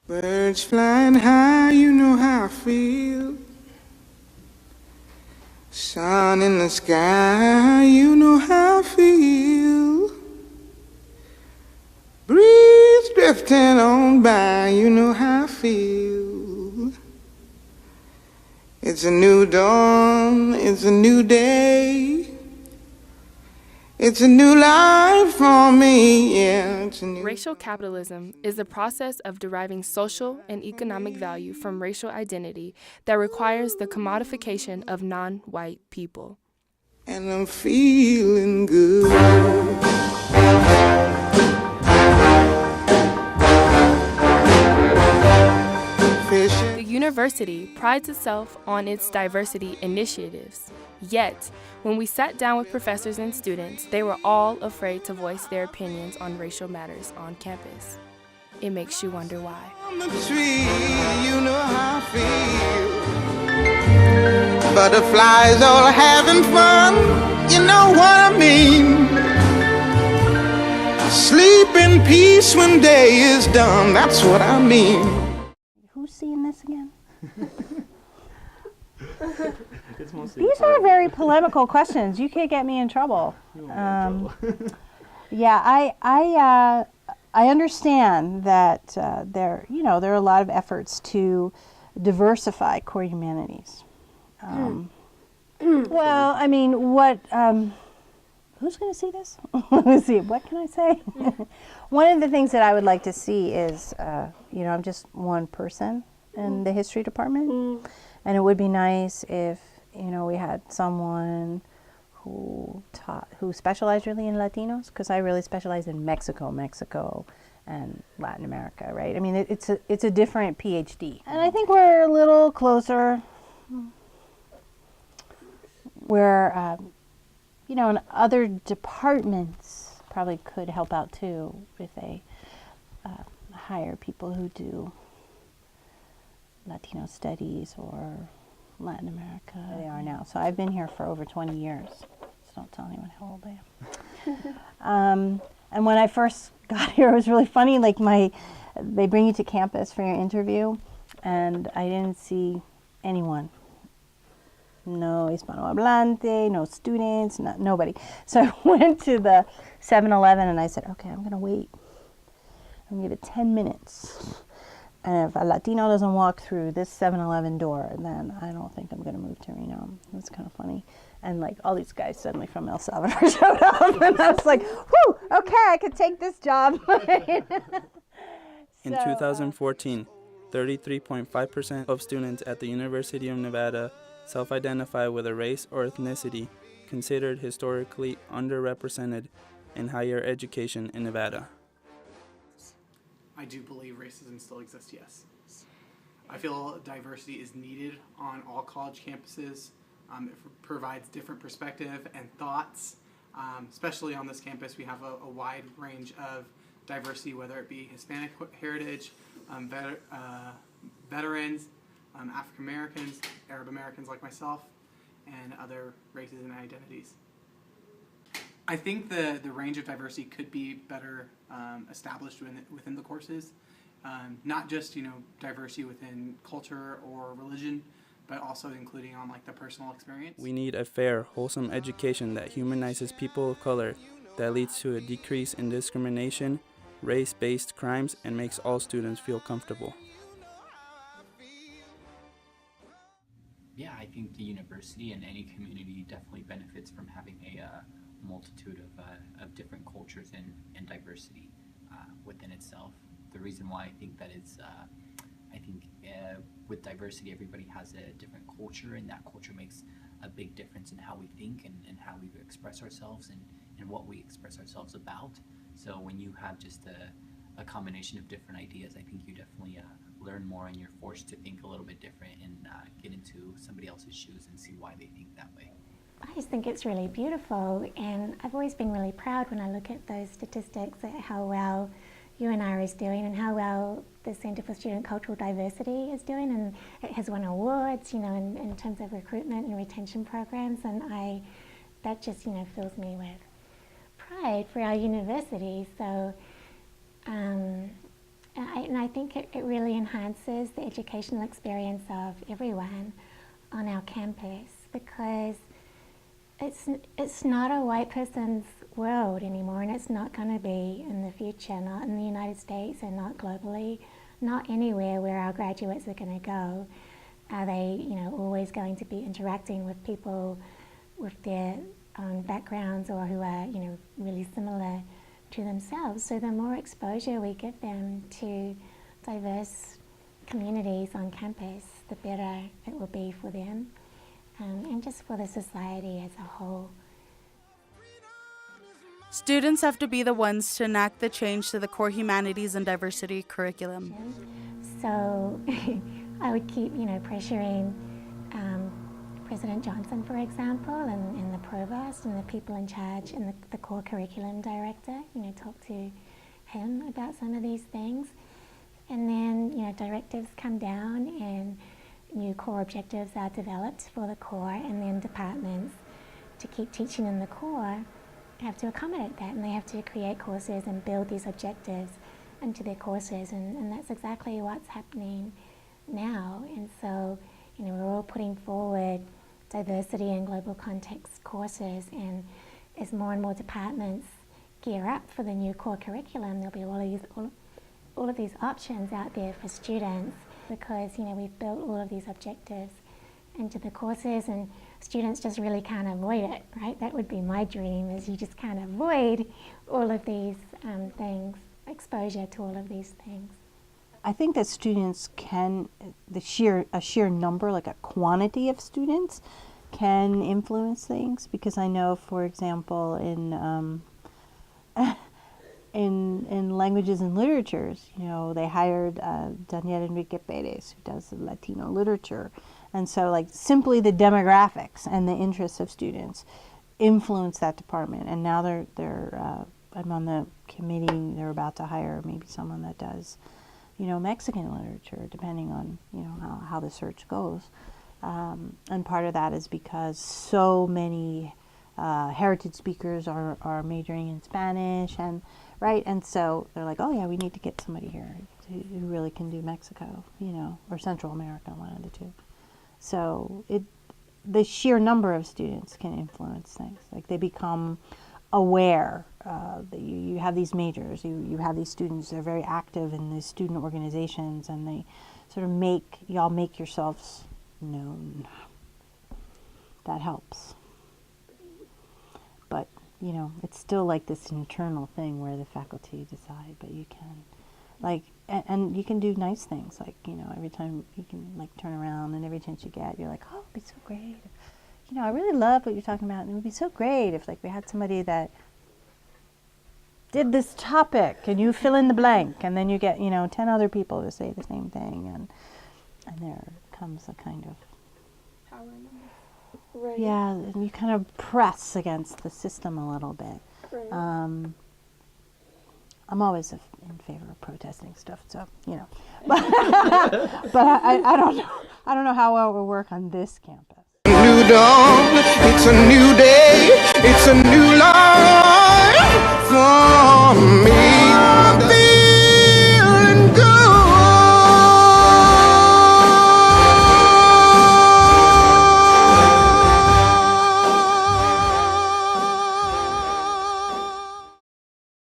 Birds flying high, you know how I feel. Sun in the sky, you know how I feel. Breeze drifting on by, you know how I feel. It's a new dawn, it's a new day. It's a new life for me, yeah. It's a new Racial capitalism is the process of deriving social and economic value from racial identity that requires the commodification of non-white people. and I'm feeling good. The university prides itself on its diversity initiatives. Yet, when we sat down with professors and students, they were all afraid to voice their opinions on racial matters on campus. It makes you wonder why. On the tree, you know how I feel. Butterflies all having fun, you know what I mean. Sleep in peace when day is done, that's what I mean. Who's seeing this again? These are very polemical questions. You could get me in trouble. Yeah, I understand that there are a lot of efforts to diversify core humanities. Well, I mean, what? Who's going to see this? Let's see. What can I say? One of the things that I would like to see is, I'm just one person in the history department, and it would be nice if we had someone who specialized really in Latinos, because I really specialize in Mexico, and Latin America, right? I mean, it's a different PhD, and I think we're a little closer. Where and other departments probably could help out too if they hire people who do Latino studies or Latin America. They are now. So I've been here for over 20 years. So don't tell anyone how old I am. And when I first got here, it was really funny. Like they bring you to campus for your interview, and I didn't see anyone. No Hispanohablante, no students, nobody. So I went to the 7-Eleven and I said, okay, I'm going to wait. I'm going to give it 10 minutes. And if a Latino doesn't walk through this 7-Eleven door, then I don't think I'm going to move to Reno. It was kind of funny. And like all these guys suddenly from El Salvador showed up. And I was like, whew, okay, I could take this job. In 2014, 33.5% of students at the University of Nevada self-identify with a race or ethnicity considered historically underrepresented in higher education in Nevada. I do believe racism still exists, yes. I feel diversity is needed on all college campuses. It provides different perspective and thoughts. Especially on this campus, we have a wide range of diversity, whether it be Hispanic heritage, veterans, African Americans, Arab Americans like myself, and other races and identities. I think the range of diversity could be better established within the courses, not just diversity within culture or religion, but also including on like the personal experience. We need a fair, wholesome education that humanizes people of color, that leads to a decrease in discrimination, race-based crimes, and makes all students feel comfortable. Yeah, I think the university and any community definitely benefits from having a multitude of different cultures and diversity within itself. The reason why I think that is, with diversity, everybody has a different culture, and that culture makes a big difference in how we think and how we express ourselves and what we express ourselves about. So when you have just a combination of different ideas, I think you definitely learn more, and you're forced to think a little bit different and get into somebody else's shoes and see why they think that way. I just think it's really beautiful, and I've always been really proud when I look at those statistics at how well UNR is doing and how well the Center for Student Cultural Diversity is doing, and it has won awards, in terms of recruitment and retention programs, and that just, fills me with pride for our university. So, And I think it really enhances the educational experience of everyone on our campus, because it's not a white person's world anymore, and it's not going to be in the future, not in the United States and not globally, not anywhere where our graduates are going to go. Are they, always going to be interacting with people with their own backgrounds or who are, really similar to themselves? So the more exposure we give them to diverse communities on campus, the better it will be for them, and just for the society as a whole. Students have to be the ones to enact the change to the core humanities and diversity curriculum. So I would keep, pressuring President Johnson, for example, and the provost and the people in charge and the core curriculum director, talk to him about some of these things. And then, directives come down and new core objectives are developed for the core, and then departments, to keep teaching in the core, have to accommodate that, and they have to create courses and build these objectives into their courses, and that's exactly what's happening now. And so, we're all putting forward diversity and global context courses, and as more and more departments gear up for the new core curriculum, there'll be all of these options out there for students, because we've built all of these objectives into the courses, and students just really can't avoid it, right? That would be my dream, is you just can't avoid all of these things, exposure to all of these things. I think that students can, a sheer number, like a quantity of students, can influence things, because I know, for example, in languages and literatures, they hired Daniel Enrique Perez, who does Latino literature, and so like simply the demographics and the interests of students influence that department. And now I'm on the committee. They're about to hire maybe someone that does, Mexican literature, depending on how the search goes. And part of that is because so many heritage speakers are majoring in Spanish, and so they're like, oh yeah, we need to get somebody here who really can do Mexico, or Central America, one of the two. So the sheer number of students can influence things. Like, they become aware that you have these majors, you have these students, they're very active in these student organizations, and they sort of y'all make yourselves known. That helps. But, it's still like this internal thing where the faculty decide, but you can, and you can do nice things, every time you can, turn around, and every chance you get, you're like, oh, it'd be so great. I really love what you're talking about, and it would be so great if, we had somebody that did this topic, and you fill in the blank, and then you get, 10 other people to say the same thing, and there comes a kind of power in them. Right. Yeah, and you kind of press against the system a little bit. Right. I'm always in favor of protesting stuff, so but I don't know how well it will work on this campus. New dawn, it's a new day, it's a new life.